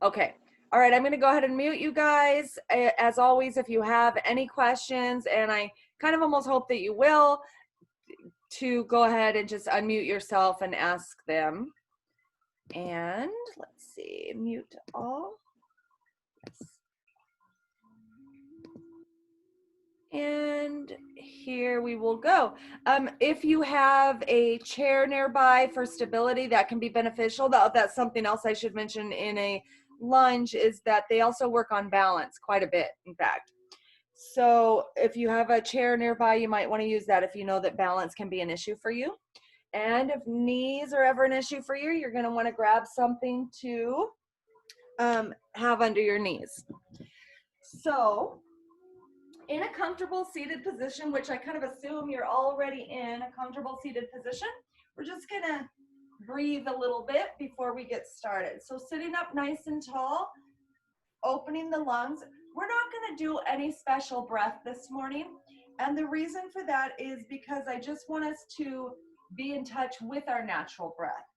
Okay. All right, I'm going to go ahead and mute you guys. As always, if you have any questions, and I kind of almost hope that you will, to go ahead and just unmute yourself and ask them. And let's see, mute all. Yes. And here we will go. If you have a chair nearby for stability, that can be beneficial. That's something else I should mention in a lunge, is that they also work on balance quite a bit, in fact. So if you have a chair nearby, you might want to use that if you know that balance can be an issue for you. And if knees are ever an issue for you, you're going to want to grab something to have under your knees. So in a comfortable seated position, which I kind of assume you're already in a comfortable seated position, we're just going to breathe a little bit before we get started. So sitting up nice and tall, opening the lungs. We're not going to do any special breath this morning. And the reason for that is because I just want us to be in touch with our natural breath.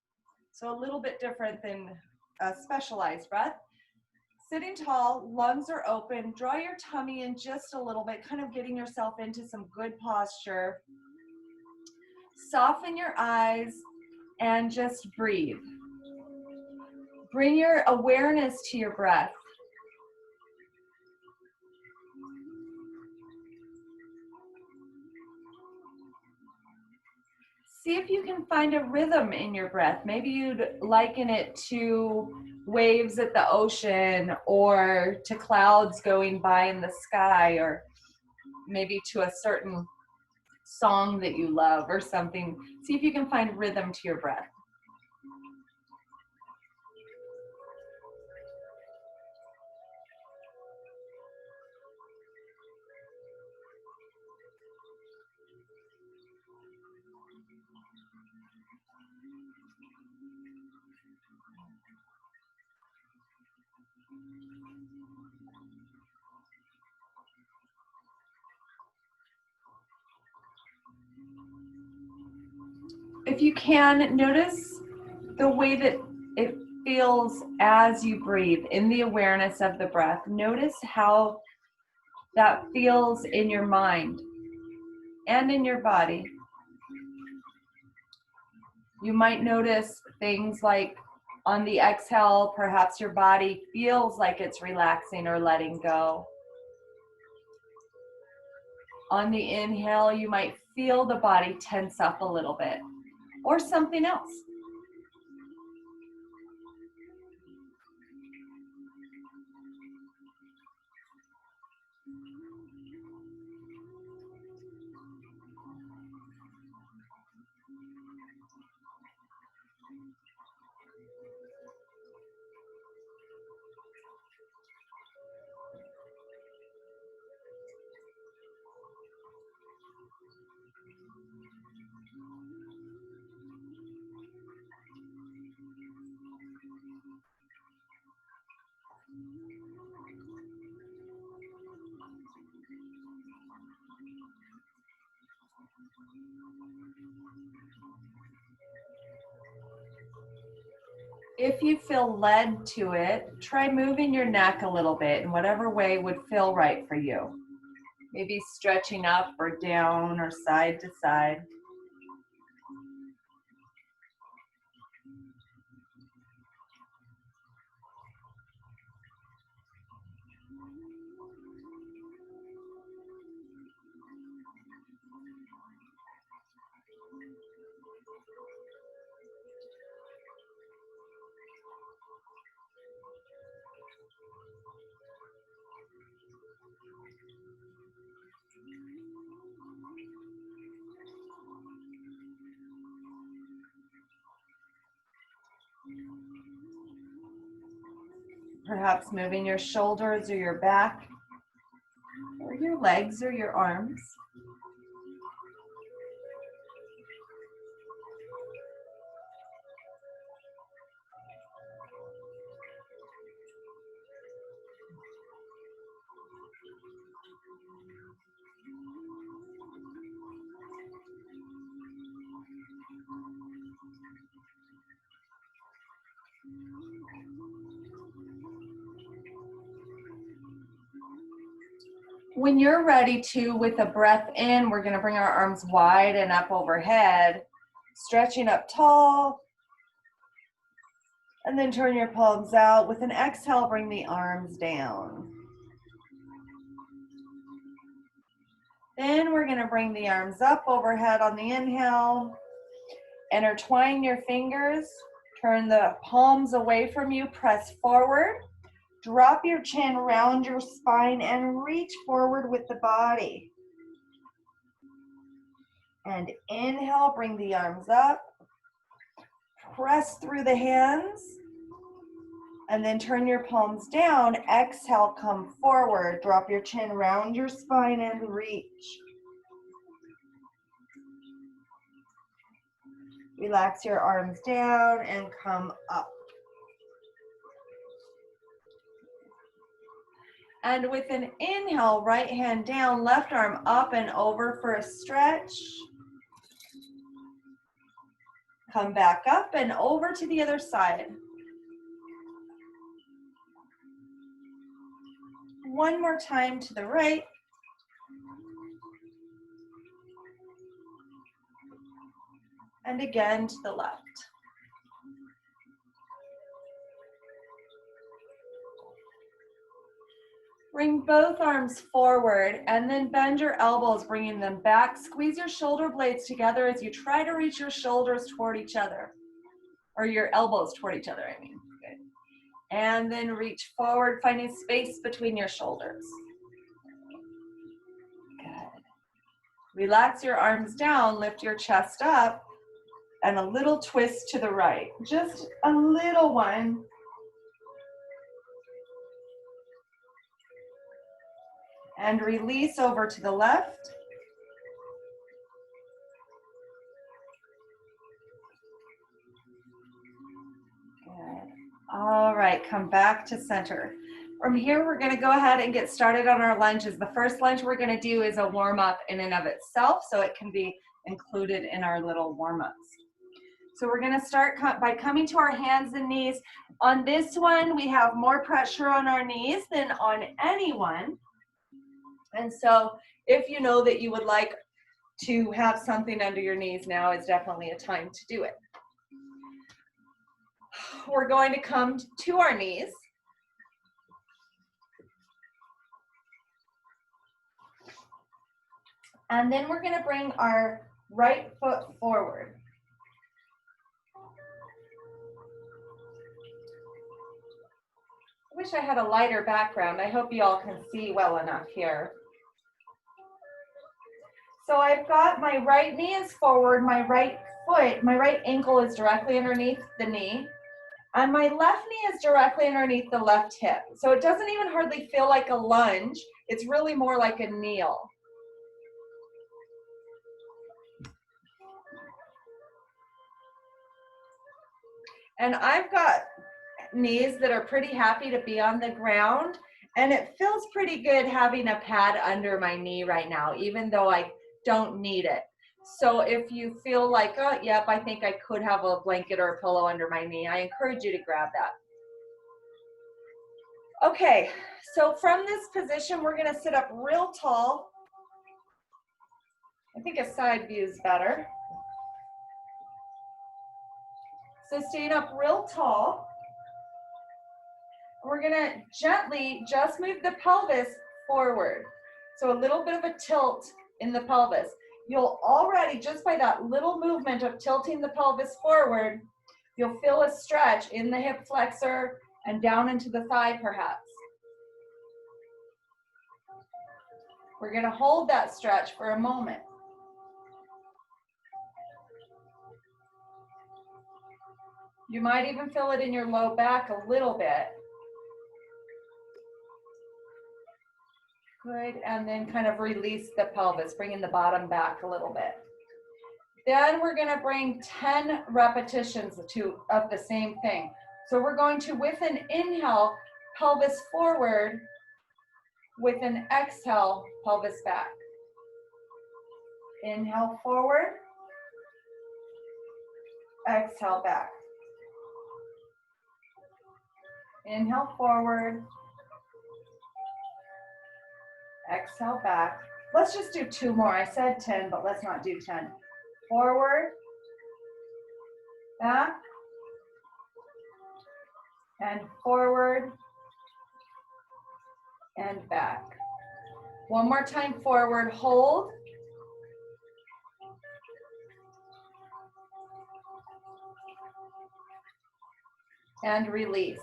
So a little bit different than a specialized breath. Sitting tall, lungs are open. Draw your tummy in just a little bit, kind of getting yourself into some good posture. Soften your eyes and just breathe. Bring your awareness to your breath. See if you can find a rhythm in your breath. Maybe you'd liken it to waves at the ocean, or to clouds going by in the sky, or maybe to a certain song that you love or something. See if you can find rhythm to your breath. If you can, notice the way that it feels as you breathe in the awareness of the breath. Notice how that feels in your mind and in your body. You might notice things like on the exhale, perhaps your body feels like it's relaxing or letting go. On the inhale, you might feel the body tense up a little bit, or something else. If you feel led to it, try moving your neck a little bit in whatever way would feel right for you. Maybe stretching up or down or side to side. Perhaps moving your shoulders or your back, or your legs or your arms. When you're ready to, with a breath in, we're going to bring our arms wide and up overhead, stretching up tall. And then turn your palms out. With an exhale, bring the arms down. Then we're going to bring the arms up overhead on the inhale. Intertwine your fingers. Turn the palms away from you. Press forward. Drop your chin around your spine and reach forward with the body. And inhale, bring the arms up. Press through the hands. And then turn your palms down. Exhale, come forward. Drop your chin around your spine and reach. Relax your arms down and come up. And with an inhale, right hand down, left arm up and over for a stretch. Come back up and over to the other side. One more time to the right. And again to the left. Bring both arms forward and then bend your elbows, bringing them back. Squeeze your shoulder blades together as you try to reach your shoulders toward each other, or your elbows toward each other, I mean. Good. And then reach forward, finding space between your shoulders. Good. Relax your arms down, lift your chest up, and a little twist to the right. Just a little one. And release over to the left. Good. All right, come back to center. From here, we're going to go ahead and get started on our lunges. The first lunge we're going to do is a warm-up in and of itself, so it can be included in our little warm-ups. So we're going to start by coming to our hands and knees. On this one, we have more pressure on our knees than on anyone. And so if you know that you would like to have something under your knees, now is definitely a time to do it. We're going to come to our knees. And then we're going to bring our right foot forward. I wish I had a lighter background. I hope you all can see well enough here. So I've got my right knee is forward, my right foot, my right ankle is directly underneath the knee, and my left knee is directly underneath the left hip. So it doesn't even hardly feel like a lunge. It's really more like a kneel. And I've got knees that are pretty happy to be on the ground, and it feels pretty good having a pad under my knee right now, even though I don't need it. So if you feel like, oh, yep, I think I could have a blanket or a pillow under my knee, I encourage you to grab that. Okay, so from this position, we're going to sit up real tall. I think a side view is better. So staying up real tall. We're going to gently just move the pelvis forward. So a little bit of a tilt in the pelvis. You'll already, just by that little movement of tilting the pelvis forward, you'll feel a stretch in the hip flexor and down into the thigh perhaps. We're going to hold that stretch for a moment. You might even feel it in your low back a little bit. Good, and then kind of release the pelvis, bringing the bottom back a little bit. Then we're gonna bring 10 repetitions of the same thing. So we're going to, with an inhale, pelvis forward, with an exhale, pelvis back. Inhale forward, exhale back. Inhale forward, exhale back. Let's just do 2 more. I said 10, but let's not do 10. Forward, back, and forward, and back. One more time, forward, hold. And release.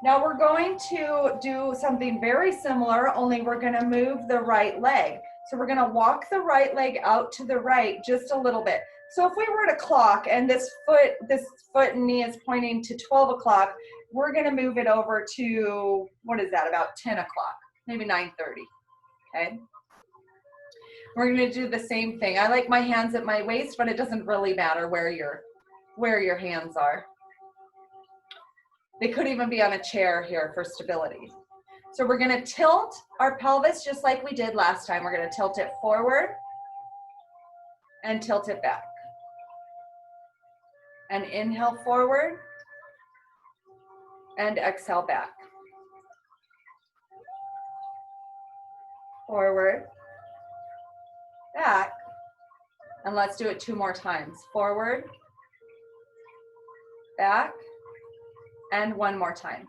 Now we're going to do something very similar, only we're going to move the right leg. So we're going to walk the right leg out to the right just a little bit. So if we were to clock and this foot and knee is pointing to 12 o'clock, we're going to move it over to, what is that, about 10 o'clock, maybe 9:30, okay? We're going to do the same thing. I like my hands at my waist, but it doesn't really matter where your hands are. They could even be on a chair here for stability. So we're going to tilt our pelvis just like we did last time. We're going to tilt it forward and tilt it back. And inhale forward and exhale back. Forward, back, and let's do it 2 more times. Forward, back, and 1 more time.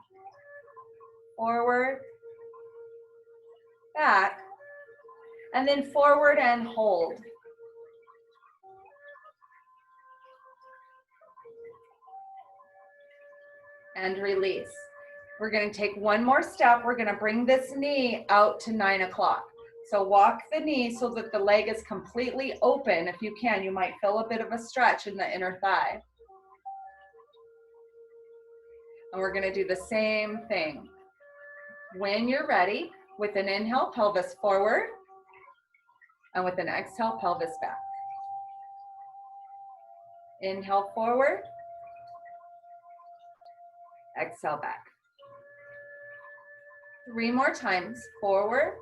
Forward, back, and then forward and hold. And release. We're going to take 1 more step. We're going to bring this knee out to 9 o'clock. So walk the knee so that the leg is completely open. If you can, you might feel a bit of a stretch in the inner thigh. And we're going to do the same thing. When you're ready, with an inhale, pelvis forward, and with an exhale, pelvis back. Inhale forward, exhale back. 3 more times, forward,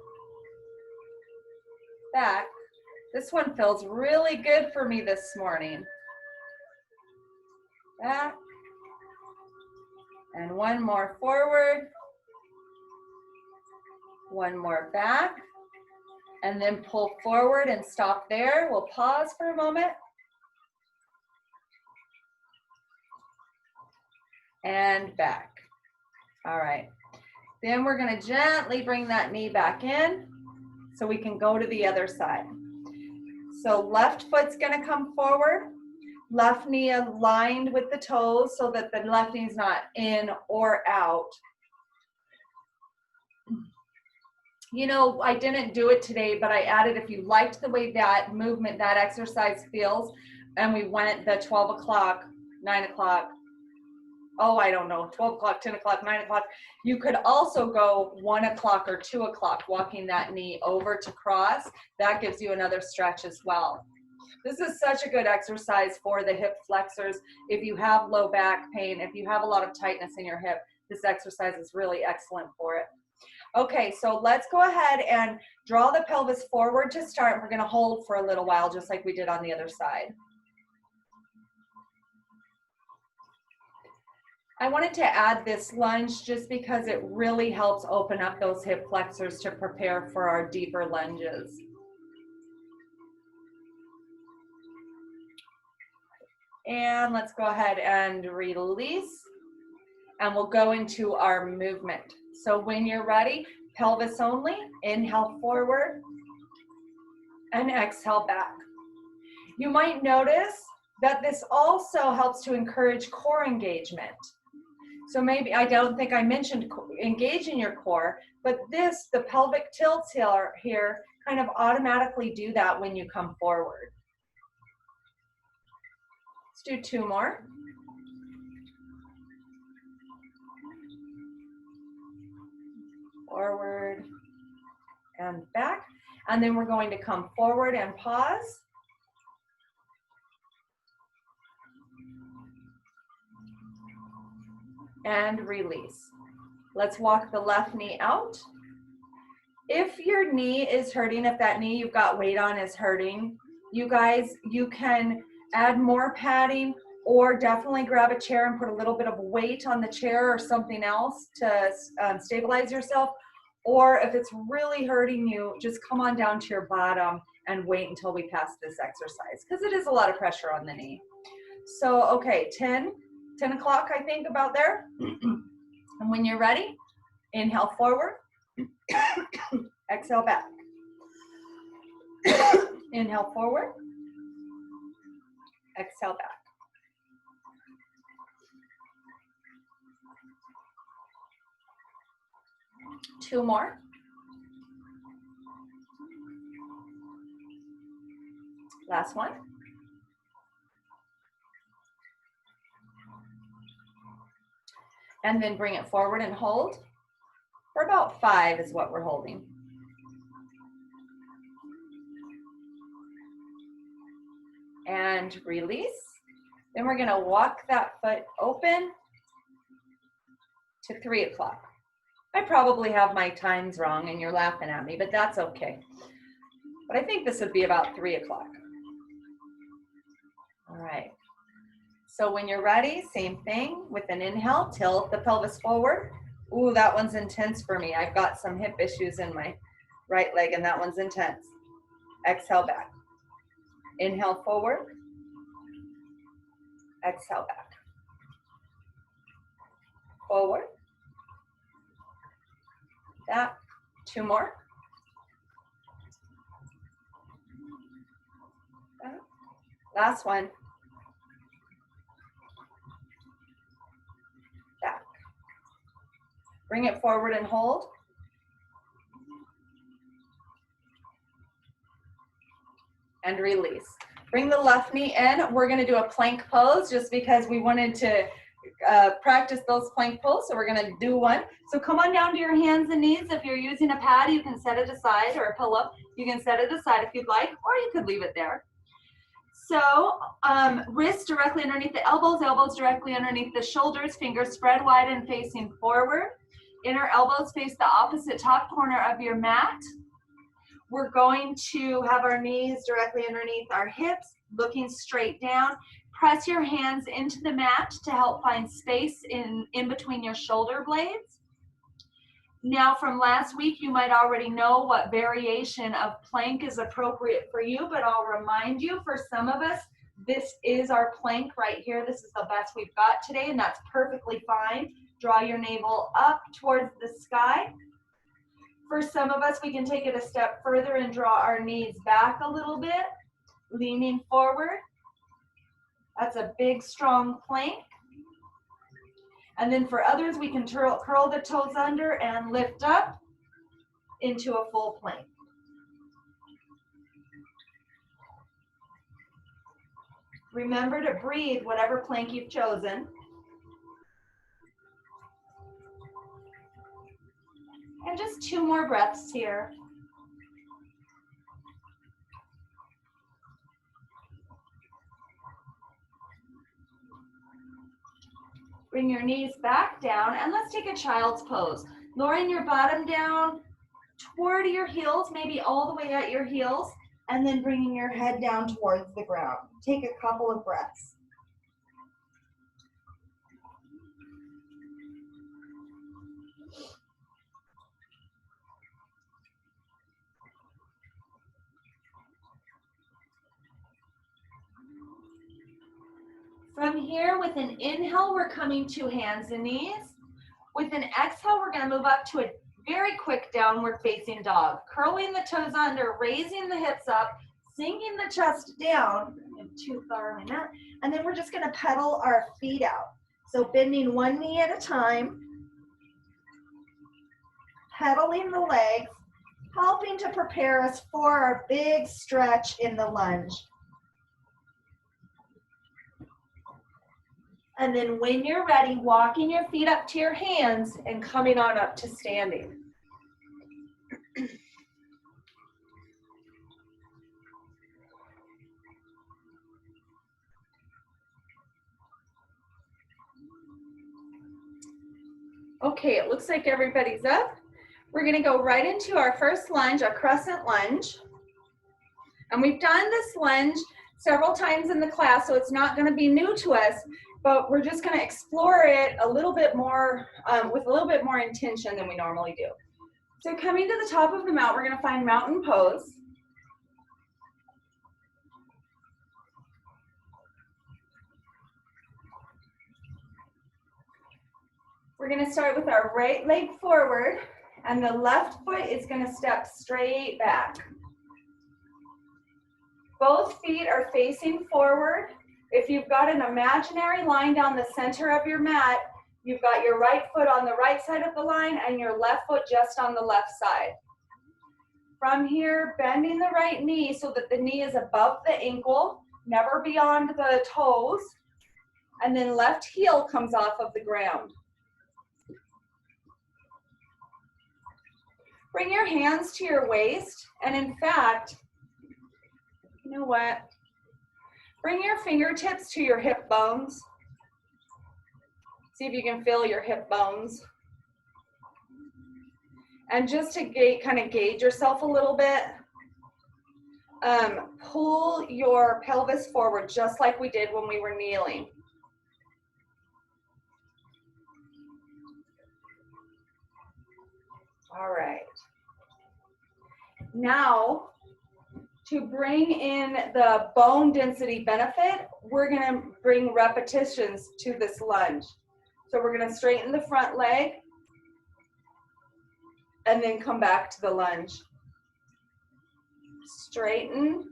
back. This one feels really good for me this morning. Back. And 1 more forward, 1 more back, and then pull forward and stop there. We'll pause for a moment. And back. All right. Then we're going to gently bring that knee back in so we can go to the other side. So left foot's going to come forward. Left knee aligned with the toes so that the left knee is not in or out. You know, I didn't do it today, but I added, if you liked the way that movement, that exercise feels, and we went the 12 o'clock, 9 o'clock, oh, I don't know, 12 o'clock, 10 o'clock, 9 o'clock. You could also go 1 o'clock or 2 o'clock, walking that knee over to cross. That gives you another stretch as well. This is such a good exercise for the hip flexors. If you have low back pain, if you have a lot of tightness in your hip, this exercise is really excellent for it. Okay, so let's go ahead and draw the pelvis forward to start. We're going to hold for a little while, just like we did on the other side. I wanted to add this lunge just because it really helps open up those hip flexors to prepare for our deeper lunges. And let's go ahead and release, and we'll go into our movement. So when you're ready, pelvis only, inhale forward and exhale back. You might notice that this also helps to encourage core engagement. So maybe, I don't think I mentioned engaging your core, but this, the pelvic tilts here kind of automatically do that when you come forward. Let's do 2 more. Forward and back. And then we're going to come forward and pause. And release. Let's walk the left knee out. If your knee is hurting, if that knee you've got weight on is hurting, you guys, you can add more padding, or definitely grab a chair and put a little bit of weight on the chair or something else to stabilize yourself. Or if it's really hurting you, just come on down to your bottom and wait until we pass this exercise, because it is a lot of pressure on the knee. So, okay, 10 o'clock, I think, about there. And when you're ready, inhale forward, exhale back. Inhale forward, exhale back. Two more. Last one. And then bring it forward and hold. For about 5 is what we're holding. And release. Then we're gonna walk that foot open to 3 o'clock. I probably have my times wrong and you're laughing at me, but that's okay. But I think this would be about 3 o'clock. All right. So when you're ready, same thing with an inhale, tilt the pelvis forward. Ooh, that one's intense for me. I've got some hip issues in my right leg and that one's intense. Exhale back. Inhale forward. Exhale back. Forward. Back. 2 more. Back. Last one. Back. Bring it forward and hold. And release. Bring the left knee in. We're going to do a plank pose just because we wanted to practice those plank poses. So we're going to do one. So come on down to your hands and knees. If you're using a pad, you can set it aside, or a pillow. You can set it aside if you'd like, or you could leave it there. So wrists directly underneath the elbows, elbows directly underneath the shoulders, fingers spread wide and facing forward. Inner elbows face the opposite top corner of your mat. We're going to have our knees directly underneath our hips, looking straight down. Press your hands into the mat to help find space in between your shoulder blades. Now from last week, you might already know what variation of plank is appropriate for you, but I'll remind you, for some of us, this is our plank right here. This is the best we've got today, and that's perfectly fine. Draw your navel up towards the sky. For some of us, we can take it a step further and draw our knees back a little bit, leaning forward. That's a big, strong plank. And then for others, we can curl the toes under and lift up into a full plank. Remember to breathe whatever plank you've chosen. And just 2 more breaths here. Bring your knees back down, and let's take a child's pose. Lowering your bottom down toward your heels, maybe all the way at your heels, and then bringing your head down towards the ground. Take a couple of breaths. From here, with an inhale, we're coming to hands and knees. With an exhale, we're going to move up to a very quick downward facing dog. Curling the toes under, raising the hips up, sinking the chest down. I'm too far on that. And then we're just going to pedal our feet out. So bending one knee at a time, pedaling the legs, helping to prepare us for our big stretch in the lunge. And then when you're ready, walking your feet up to your hands and coming on up to standing. Okay, it looks like everybody's up. We're gonna go right into our first lunge, a crescent lunge. And we've done this lunge several times in the class, so it's not gonna be new to us, but we're just gonna explore it a little bit more, with a little bit more intention than we normally do. So coming to the top of the mat, we're going to find mountain pose. We're going to start with our right leg forward, and the left foot is going to step straight back. Both feet are facing forward. If you've got an imaginary line down the center of your mat, you've got your right foot on the right side of the line and your left foot just on the left side. From here, bending the right knee so that the knee is above the ankle, never beyond the toes, and then left heel comes off of the ground. Bring your hands to your waist, and in fact, you know what? Bring your fingertips to your hip bones. See if you can feel your hip bones. And just to kind of gauge yourself a little bit, pull your pelvis forward just like we did when we were kneeling. All right. Now, to bring in the bone density benefit, we're going to bring repetitions to this lunge. So we're going to straighten the front leg and then come back to the lunge. Straighten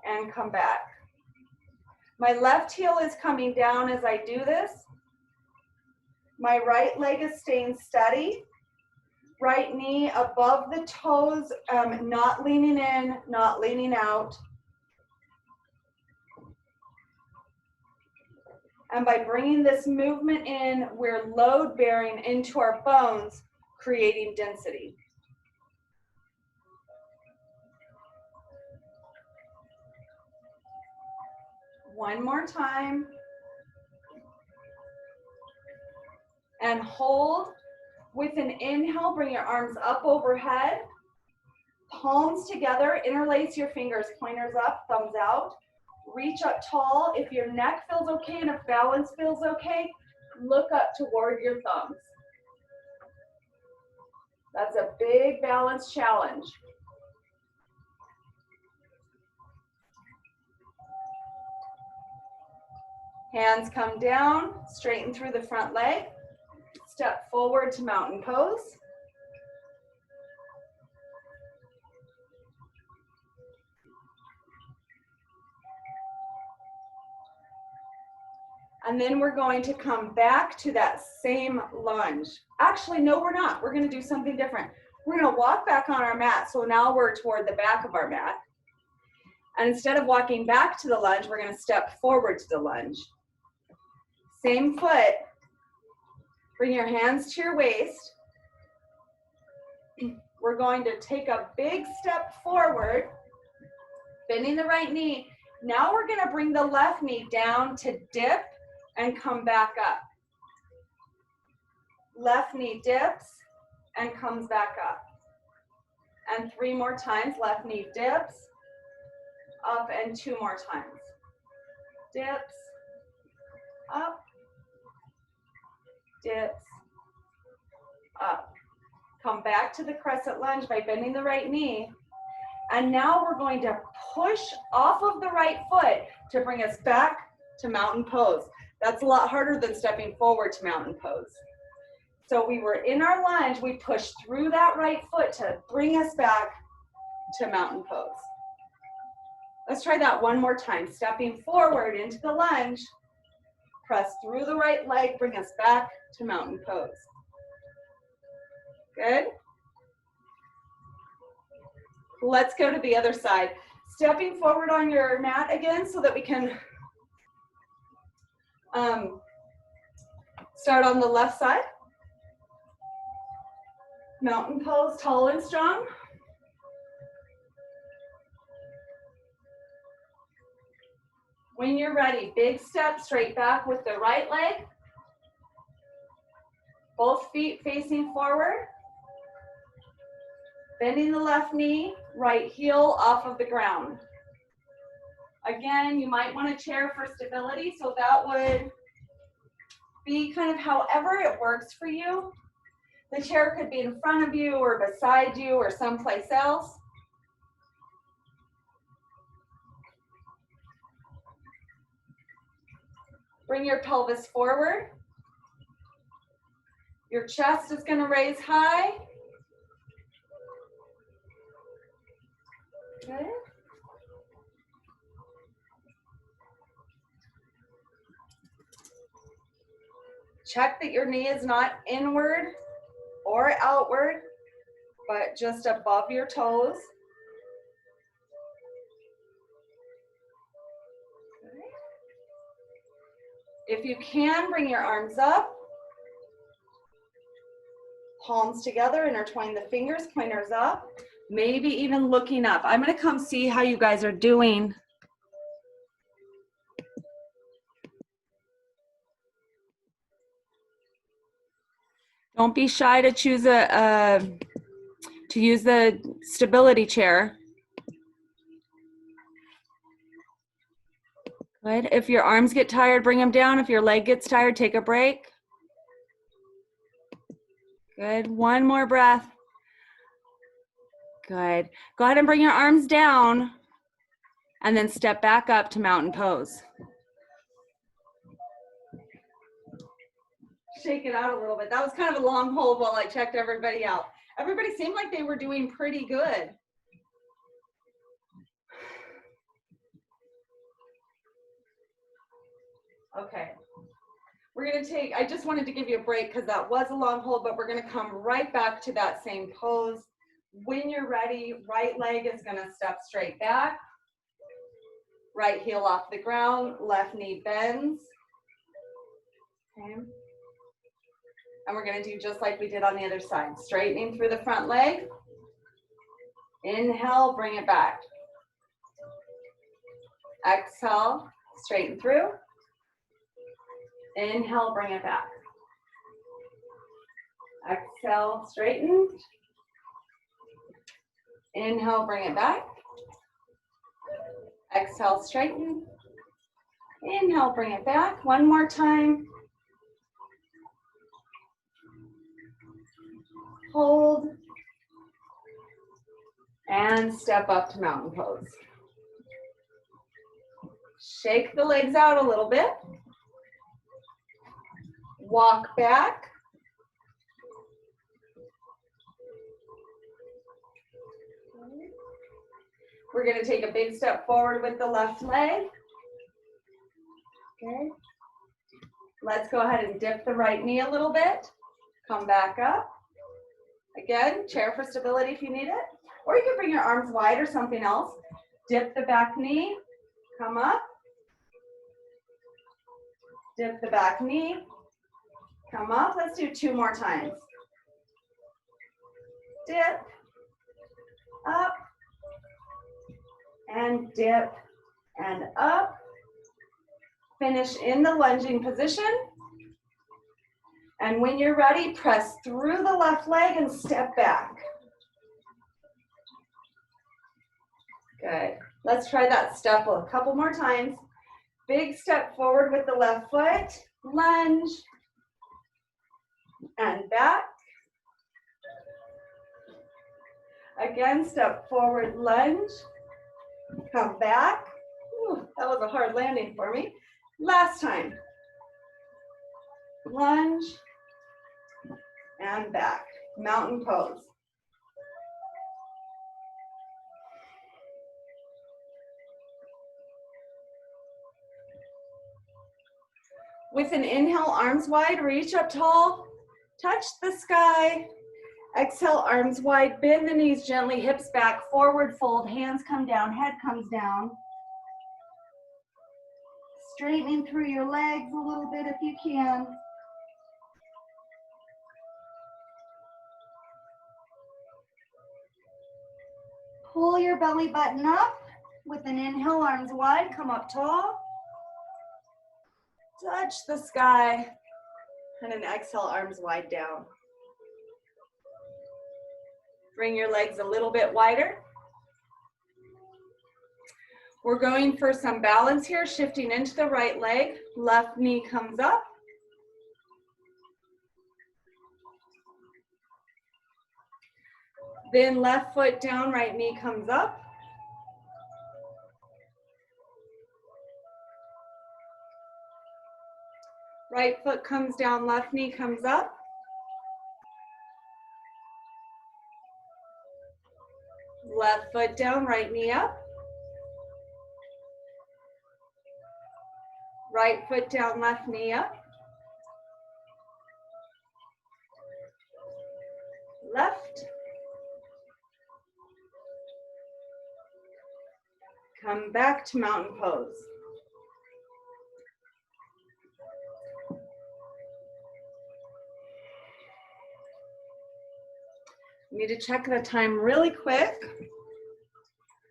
and come back. My left heel is coming down as I do this. My right leg is staying steady. Right knee above the toes, not leaning in, not leaning out. And by bringing this movement in, we're load bearing into our bones, creating density. One more time. And hold. With an inhale, bring your arms up overhead, palms together, interlace your fingers, pointers up, thumbs out. Reach up tall. If your neck feels okay and if balance feels okay, look up toward your thumbs. That's a big balance challenge. Hands come down, straighten through the front leg. Step forward to mountain pose. And then we're going to come back to that same lunge. Actually, no, we're not. We're going to do something different. We're going to walk back on our mat. So now we're toward the back of our mat. And instead of walking back to the lunge, we're going to step forward to the lunge. Same foot. Bring your hands to your waist. We're going to take a big step forward, bending the right knee. Now we're going to bring the left knee down to dip and come back up. Left knee dips and comes back up. And 3 more times. Left knee dips, up, and 2 more times. Dips, up, dips, up. Come back to the crescent lunge by bending the right knee. And now we're going to push off of the right foot to bring us back to mountain pose. That's a lot harder than stepping forward to mountain pose. So we were in our lunge, we pushed through that right foot to bring us back to mountain pose. Let's try that one more time. Stepping forward into the lunge, press through the right leg, bring us back to mountain pose. Good. Let's go to the other side. Stepping forward on your mat again so that we can start on the left side. Mountain pose, tall and strong. When you're ready, big step straight back with the right leg. Both feet facing forward. Bending the left knee, right heel off of the ground. Again, you might want a chair for stability, so that would be kind of however it works for you. The chair could be in front of you or beside you or someplace else. Bring your pelvis forward. Your chest is going to raise high. Good. Check that your knee is not inward or outward, but just above your toes. If you can, bring your arms up. Palms together, intertwine the fingers, pointers up. Maybe even looking up. I'm going to come see how you guys are doing. Don't be shy to choose to use the stability chair. Good. If your arms get tired, bring them down. If your leg gets tired, take a break. Good. One more breath. Good. Go ahead and bring your arms down and then step back up to mountain pose. Shake it out a little bit. That was kind of a long hold while I checked everybody out. Everybody seemed like they were doing pretty good. Okay. We're going to take, I just wanted to give you a break because that was a long hold, but we're going to come right back to that same pose. When you're ready, right leg is going to step straight back. Right heel off the ground, left knee bends. Okay. And we're going to do just like we did on the other side. Straightening through the front leg. Inhale, bring it back. Exhale, straighten through. Inhale, bring it back. Exhale, straighten. Inhale, bring it back. Exhale, straighten. Inhale, bring it back. One more time. Hold. And step up to mountain pose. Shake the legs out a little bit. Walk back. We're going to take a big step forward with the left leg. Okay. Let's go ahead and dip the right knee a little bit. Come back up. Again, chair for stability if you need it. Or you can bring your arms wide or something else. Dip the back knee. Come up. Dip the back knee. Come up. Let's do 2 more times. Dip. Up. And dip. And up. Finish in the lunging position. And when you're ready, press through the left leg and step back. Good. Let's try that step a couple more times. Big step forward with the left foot. Lunge. And back. Again, step forward, lunge. Come back. Ooh, that was a hard landing for me. Last time. Lunge. And back. Mountain pose. With an inhale, arms wide, reach up tall, touch the sky. Exhale, arms wide, bend the knees gently, hips back, forward fold, hands come down, head comes down. Straightening through your legs a little bit if you can. Pull your belly button up. With an inhale, arms wide, come up tall. Touch the sky. And an exhale, arms wide down. Bring your legs a little bit wider. We're going for some balance here, shifting into the right leg. Left knee comes up. Then left foot down, right knee comes up. Right foot comes down, left knee comes up. Left foot down, right knee up. Right foot down, left knee up. Left. Come back to mountain pose. Need to check the time really quick.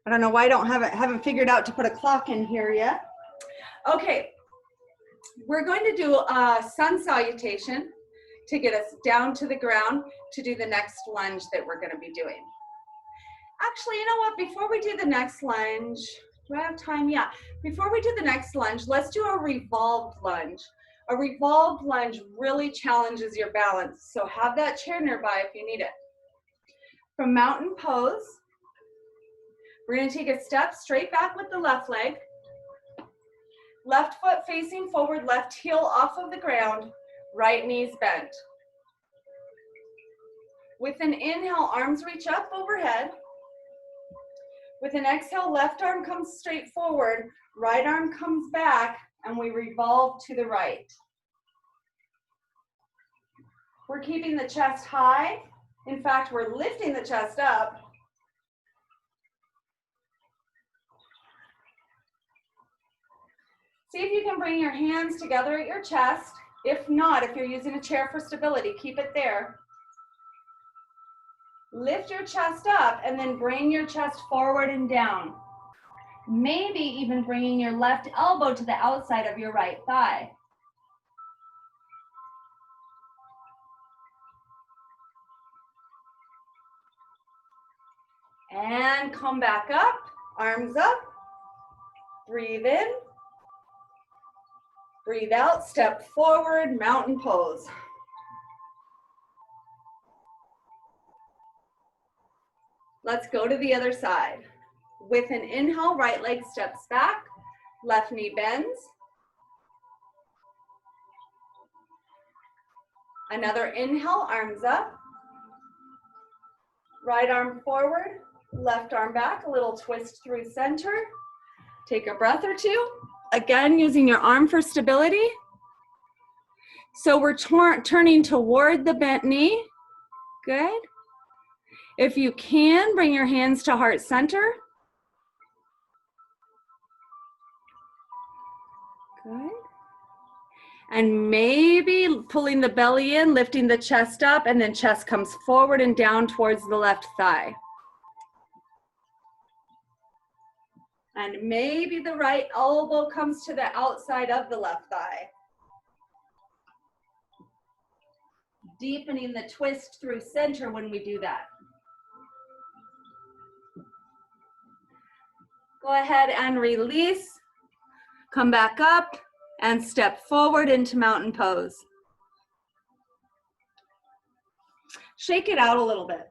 I don't know why I haven't figured out to put a clock in here yet. Okay, we're going to do a sun salutation to get us down to the ground to do the next lunge that we're going to be doing. Actually, you know what? Before we do the next lunge, do I have time? Yeah. Before we do the next lunge, let's do a revolved lunge. A revolved lunge really challenges your balance, so have that chair nearby if you need it. From mountain pose, we're going to take a step straight back with the left leg. Left foot facing forward, left heel off of the ground, right knees bent. With an inhale, arms reach up overhead. With an exhale, left arm comes straight forward, right arm comes back, and we revolve to the right. We're keeping the chest high. In fact, we're lifting the chest up. See if you can bring your hands together at your chest. If not, if you're using a chair for stability, keep it there. Lift your chest up and then bring your chest forward and down. Maybe even bringing your left elbow to the outside of your right thigh. And come back up, arms up. Breathe in. Breathe out, step forward, mountain pose. Let's go to the other side. With an inhale, right leg steps back, left knee bends. Another inhale, arms up. Right arm forward, left arm back, a little twist through center. Take a breath or two. Again, using your arm for stability. So we're turning toward the bent knee. Good. If you can, bring your hands to heart center. Good. And maybe pulling the belly in, lifting the chest up, and then chest comes forward and down towards the left thigh. And maybe the right elbow comes to the outside of the left thigh. Deepening the twist through center when we do that. Go ahead and release. Come back up and step forward into mountain pose. Shake it out a little bit.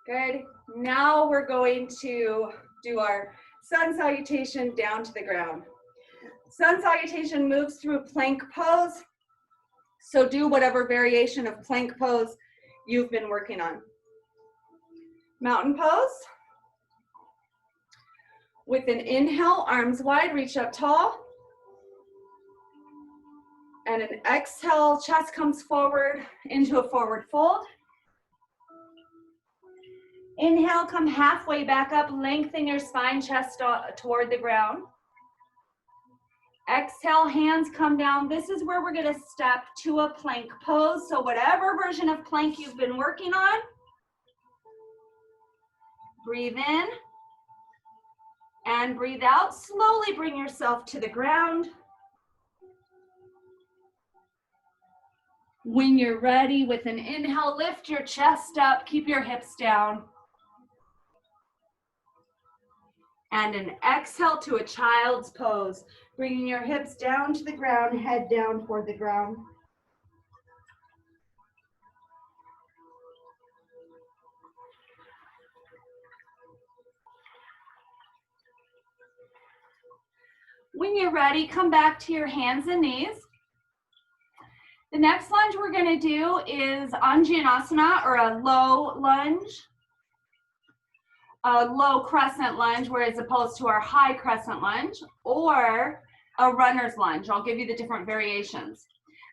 Good. Now we're going to do our sun salutation down to the ground. Sun salutation moves through plank pose. So do whatever variation of plank pose you've been working on. Mountain pose. With an inhale, arms wide, reach up tall. And an exhale, chest comes forward into a forward fold. Inhale, come halfway back up, lengthen your spine, chest toward the ground. Exhale, hands come down. This is where we're gonna step to a plank pose. So whatever version of plank you've been working on, breathe in and breathe out. Slowly bring yourself to the ground. When you're ready, with an inhale, lift your chest up, keep your hips down. And an exhale to a child's pose. Bringing your hips down to the ground, head down toward the ground. When you're ready, come back to your hands and knees. The next lunge we're going to do is Anjanasana, or a low lunge, a low crescent lunge, where as opposed to our high crescent lunge, or a runner's lunge. I'll give you the different variations.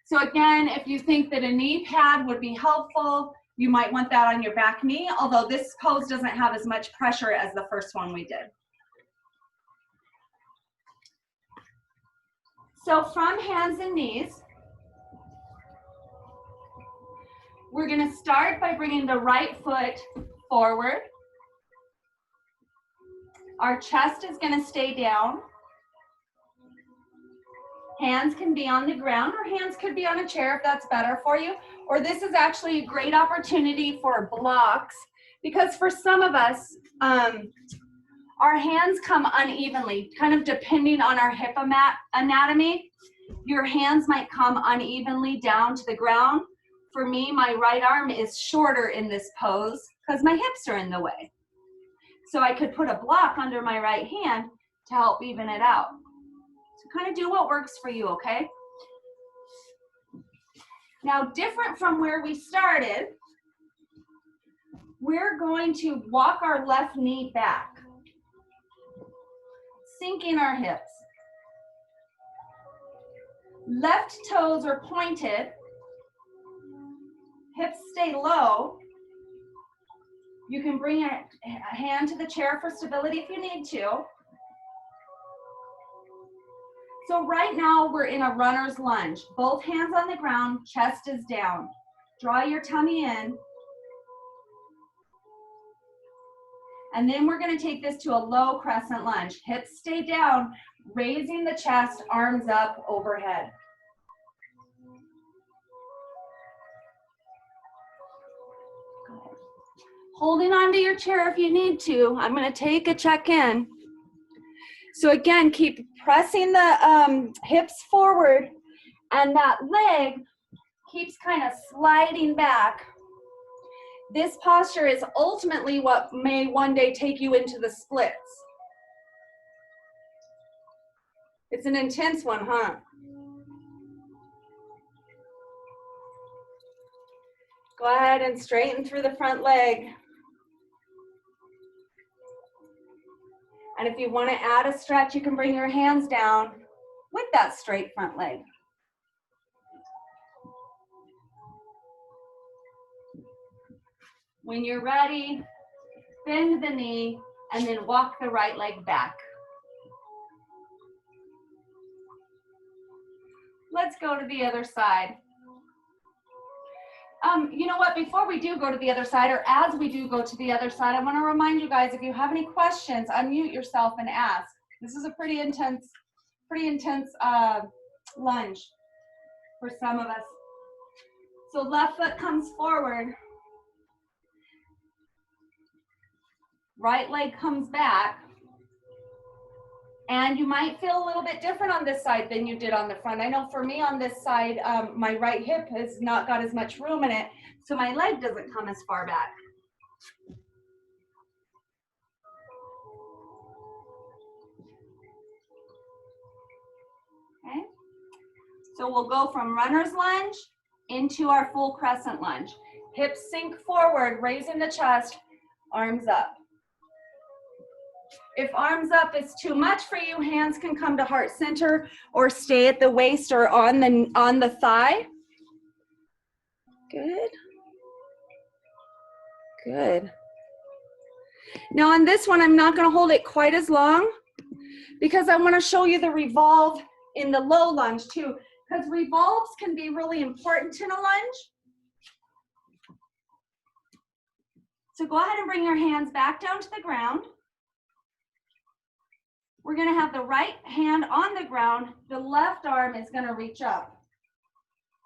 So again, if you think that a knee pad would be helpful, you might want that on your back knee, although this pose doesn't have as much pressure as the first one we did. So from hands and knees, we're going to start by bringing the right foot forward. Our chest is going to stay down. Hands can be on the ground, or hands could be on a chair if that's better for you. Or this is actually a great opportunity for blocks, because for some of us, our hands come unevenly, kind of depending on our hip anatomy. Your hands might come unevenly down to the ground. For me, my right arm is shorter in this pose because my hips are in the way. So I could put a block under my right hand to help even it out. So kind of do what works for you, okay? Now, different from where we started, we're going to walk our left knee back, sinking our hips. Left toes are pointed, hips stay low. You can bring a hand to the chair for stability if you need to. So right now we're in a runner's lunge. Both hands on the ground, chest is down. Draw your tummy in. And then we're going to take this to a low crescent lunge. Hips stay down, raising the chest, arms up overhead. Holding onto your chair if you need to. I'm going to take a check-in. So again, keep pressing the hips forward, and that leg keeps kind of sliding back. This posture is ultimately what may one day take you into the splits. It's an intense one, huh? Go ahead and straighten through the front leg. And if you want to add a stretch, you can bring your hands down with that straight front leg. When you're ready, bend the knee and then walk the right leg back. Let's go to the other side. You know what, before we do go to the other side, or as we do go to the other side, I want to remind you guys, if you have any questions, unmute yourself and ask. This is a pretty intense lunge for some of us. So left foot comes forward. Right leg comes back. And you might feel a little bit different on this side than you did on the front. I know for me on this side, my right hip has not got as much room in it, so my leg doesn't come as far back. Okay, so we'll go from runner's lunge into our full crescent lunge. Hips sink forward, raising the chest, arms up. If arms up is too much for you, hands can come to heart center or stay at the waist or on the thigh. Good. Good. Now on this one, I'm not going to hold it quite as long because I want to show you the revolve in the low lunge too, because revolves can be really important in a lunge. So go ahead and bring your hands back down to the ground. We're going to have the right hand on the ground. The left arm is going to reach up,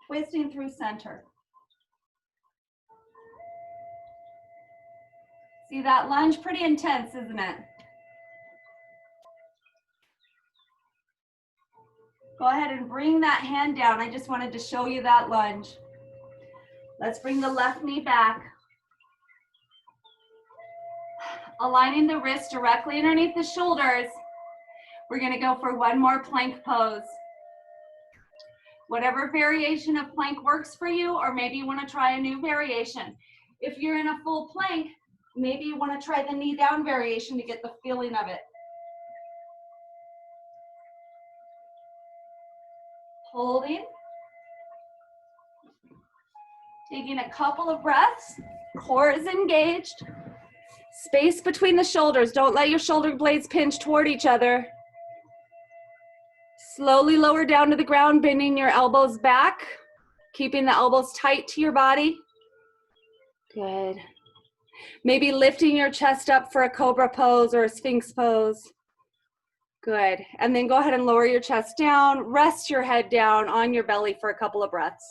twisting through center. See that lunge? Pretty intense, isn't it? Go ahead and bring that hand down. I just wanted to show you that lunge. Let's bring the left knee back. Aligning the wrist directly underneath the shoulders. We're gonna go for one more plank pose. Whatever variation of plank works for you, or maybe you wanna try a new variation. If you're in a full plank, maybe you wanna try the knee down variation to get the feeling of it. Holding. Taking a couple of breaths. Core is engaged. Space between the shoulders. Don't let your shoulder blades pinch toward each other. Slowly lower down to the ground, bending your elbows back, keeping the elbows tight to your body. Good. Maybe lifting your chest up for a cobra pose or a sphinx pose. Good. And then go ahead and lower your chest down. Rest your head down on your belly for a couple of breaths.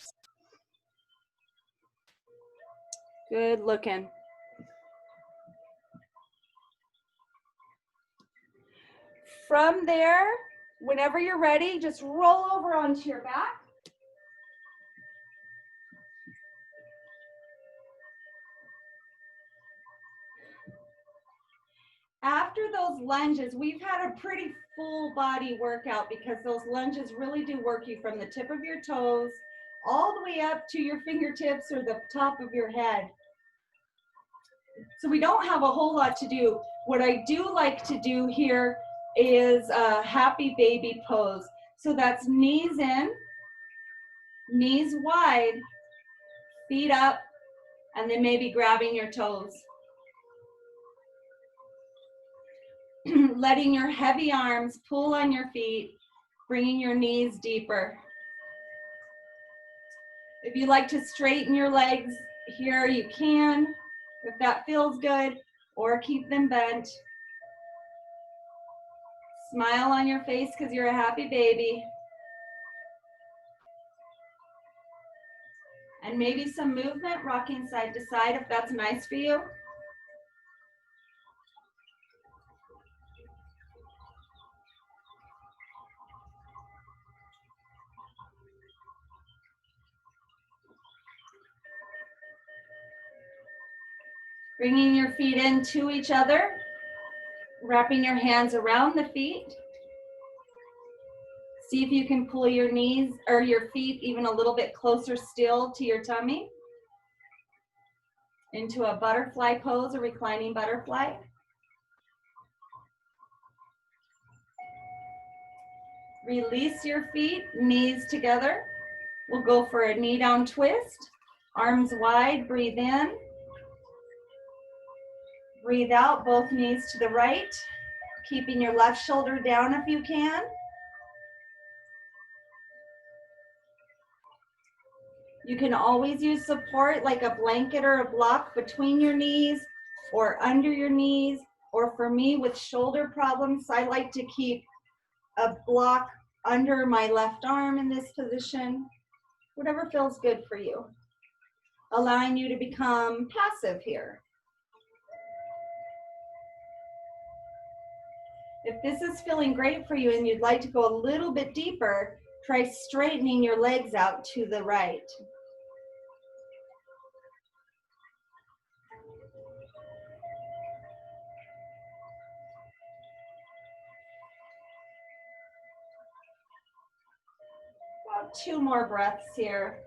Good looking. From there, whenever you're ready, just roll over onto your back. After those lunges, we've had a pretty full body workout because those lunges really do work you from the tip of your toes all the way up to your fingertips or the top of your head. So we don't have a whole lot to do. What I do like to do here is a happy baby pose. So that's knees in, knees wide, feet up, and then maybe grabbing your toes. Letting your heavy arms pull on your feet, bringing your knees deeper. If you like to straighten your legs here, you can, if that feels good, or keep them bent. Smile on your face because you're a happy baby. And maybe some movement, rocking side to side if that's nice for you. Bringing your feet in to each other, wrapping your hands around the feet. See if you can pull your knees or your feet even a little bit closer still to your tummy. Into a butterfly pose, a reclining butterfly. Release your feet, knees together. We'll go for a knee down twist. Arms wide, breathe in. Breathe out, both knees to the right. Keeping your left shoulder down if you can. You can always use support like a blanket or a block between your knees or under your knees. Or for me with shoulder problems, I like to keep a block under my left arm in this position. Whatever feels good for you. Allowing you to become passive here. If this is feeling great for you and you'd like to go a little bit deeper, try straightening your legs out to the right. About 2 more breaths here.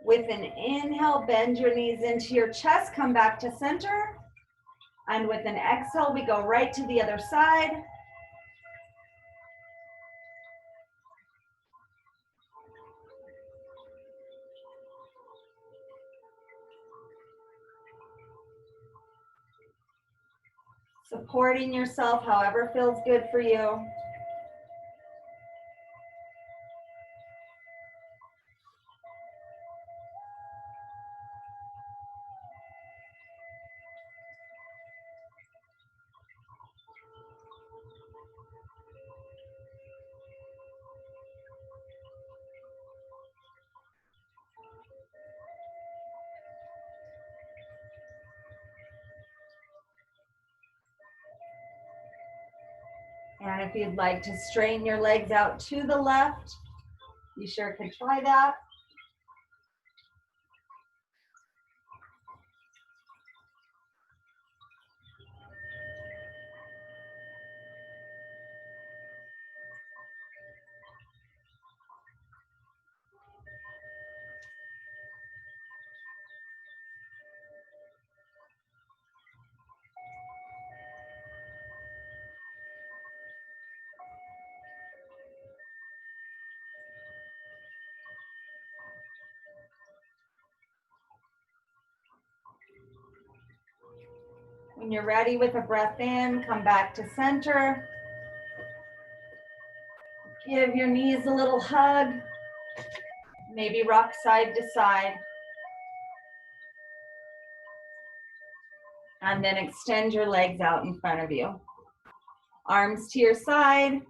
With an inhale, bend your knees into your chest, come back to center. And with an exhale, we go right to the other side. Supporting yourself however feels good for you. And if you'd like to straighten your legs out to the left, you sure could try that. When you're ready with a breath in, come back to center. Give your knees a little hug. Maybe rock side to side. And then extend your legs out in front of you. Arms to your side.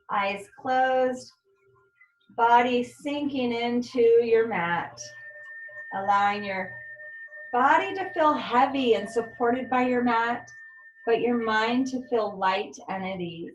Eyes closed. Body sinking into your mat. Allowing your body to feel heavy and supported by your mat, but your mind to feel light and at ease.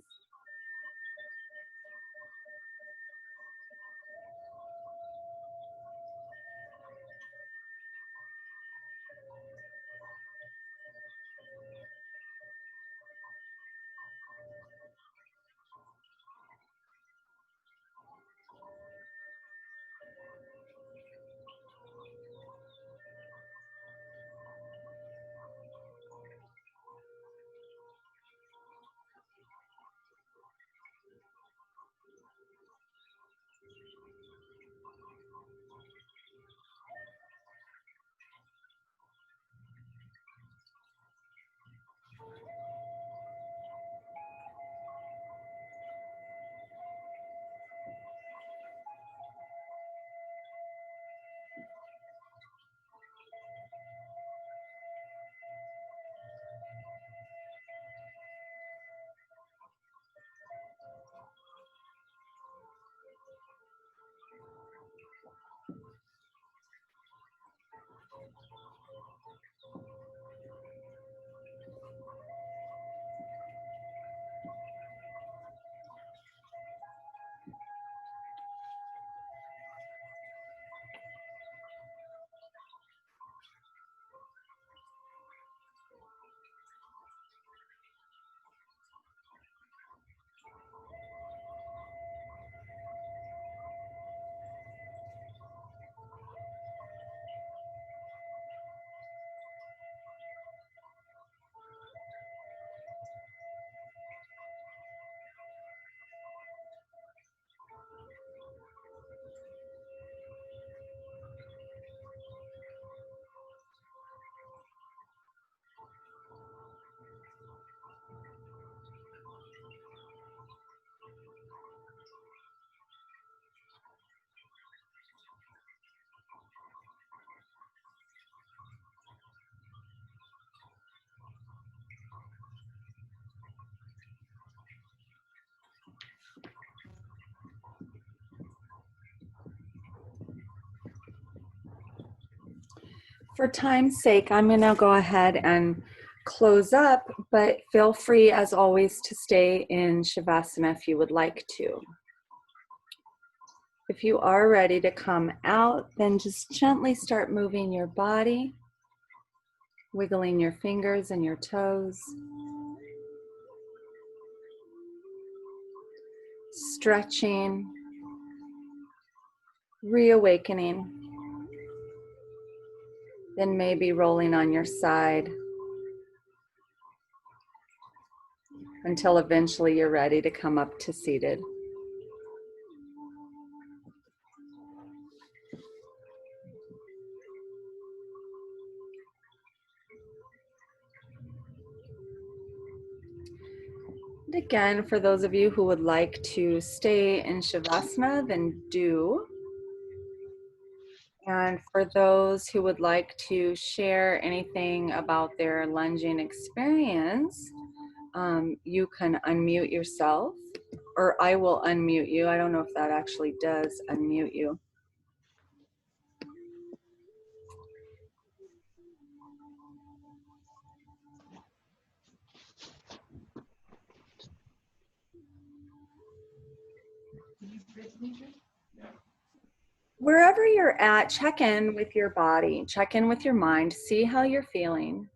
For time's sake, I'm going to go ahead and close up, but feel free, as always, to stay in Shavasana if you would like to. If you are ready to come out, then just gently start moving your body, wiggling your fingers and your toes, stretching, reawakening, then maybe rolling on your side until eventually you're ready to come up to seated. And again, for those of you who would like to stay in Shavasana, then do. And for those who would like to share anything about their lunging experience, you can unmute yourself, or I will unmute you. I don't know if that actually does unmute you. Wherever you're at, check in with your body, check in with your mind, see how you're feeling.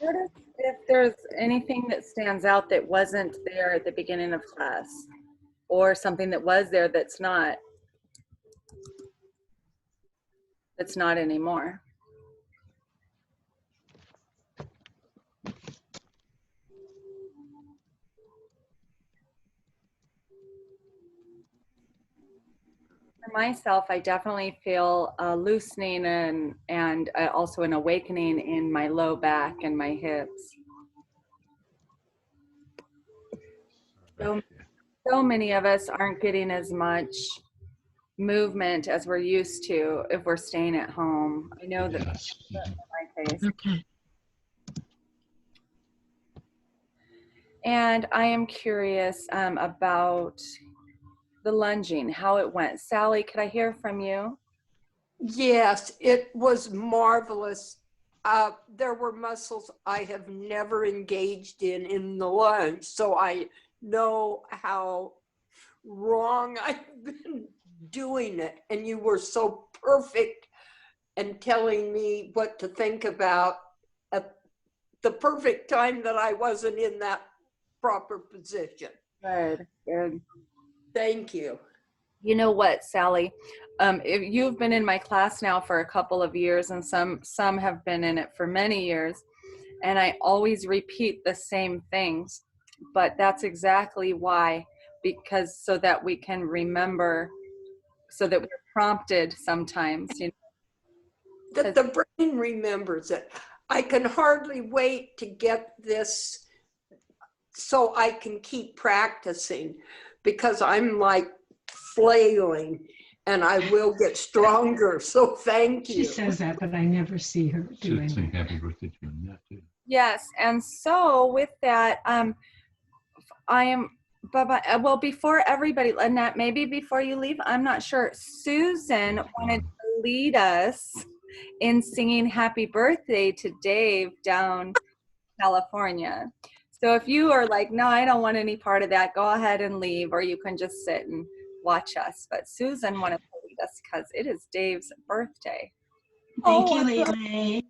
Notice if there's anything that stands out that wasn't there at the beginning of class, or something that was there that's not anymore. For myself, I definitely feel a loosening and also an awakening in my low back and my hips. So many of us aren't getting as much movement as we're used to if we're staying at home. I know that that's my case. Okay. And I am curious about the lunging, how it went. Sally, could I hear from you? Yes, it was marvelous. There were muscles I have never engaged in the lunge, so I know how wrong I've been doing it. And you were so perfect and telling me what to think about at the perfect time that I wasn't in that proper position. Good, good. Thank you. You know what, Sally? If you've been in my class now for a couple of years, and some have been in it for many years, and I always repeat the same things, but that's exactly why, because so that we can remember, so that we're prompted sometimes, you know. That the brain remembers it. I can hardly wait to get this so I can keep practicing, because I'm like flailing and I will get stronger. So thank you. She says that, but I never see her doing Should sing it. happy birthday to Annette too. Yes, and so with that, I am, well, before everybody, Annette, maybe before you leave, I'm not sure. Susan wanted to lead us in singing happy birthday to Dave down California. So if you are like, no, I don't want any part of that, go ahead and leave, or you can just sit and watch us. But Susan wanted to lead us because it is Dave's birthday. Thank you, Lele.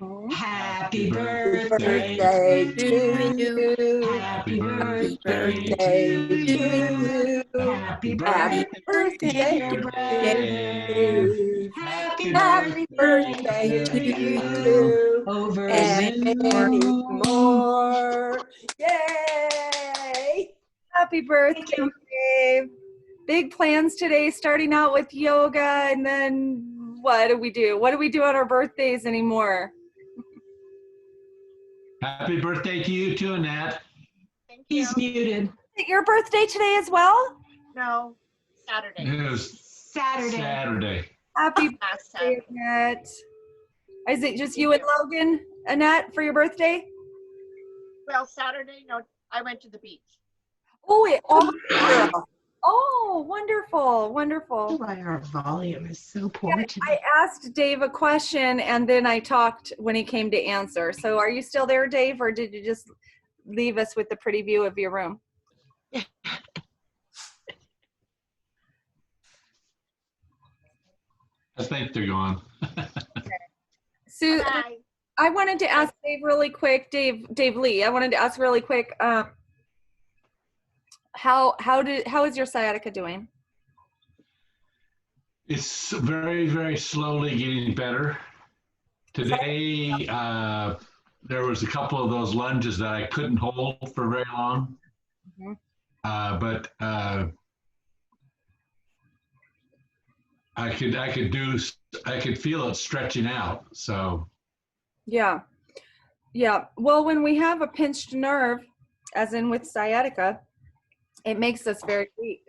Mhm. Happy Birthday birthday to you. Happy Happy birthday birthday to to you. you. Happy Happy birthday, birthday, dear brother. Dave. Happy Happy birthday birthday to to you you. over And many Zoom. more. Yay! Happy birthday, Dave. Big plans today, starting out with yoga, and then what do we do? What do we do on our birthdays anymore? Happy birthday to you too, Annette. Thank you. He's muted. Is it your birthday today as well? No, Saturday. It was Saturday. Saturday. Happy Last birthday, Saturday. Annette. Is it just Thank you and you. Logan, Annette, for your birthday? Well, Saturday, no, I went to the beach. Oh, it all. Girl. Oh, wonderful, wonderful. Why our volume is so poor I today. asked Dave a question and then I talked when he came to answer. So are you still there, Dave, or did you just leave us with the pretty view of your room? I think they're gone. Sue, Bye. I wanted to ask Dave really quick, Dave Lee, I wanted to ask really quick, how is your sciatica doing? It's very, very slowly getting better. Today, there was a couple of those lunges that I couldn't hold for very long. Mhm. But I could feel it stretching out. So Yeah. Yeah. Well, when we have a pinched nerve, as in with sciatica, it makes us very weak.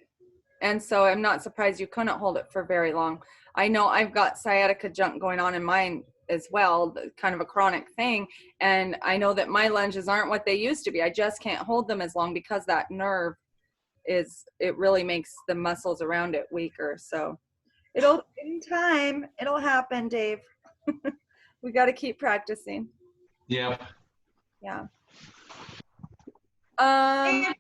And so I'm not surprised you couldn't hold it for very long. I know I've got sciatica junk going on in mine as well, kind of a chronic thing. And I know that my lunges aren't what they used to be. I just can't hold them as long because that nerve it really makes the muscles around it weaker. So in time, it'll happen, Dave. We got to keep practicing. yeah, Yeah. Um,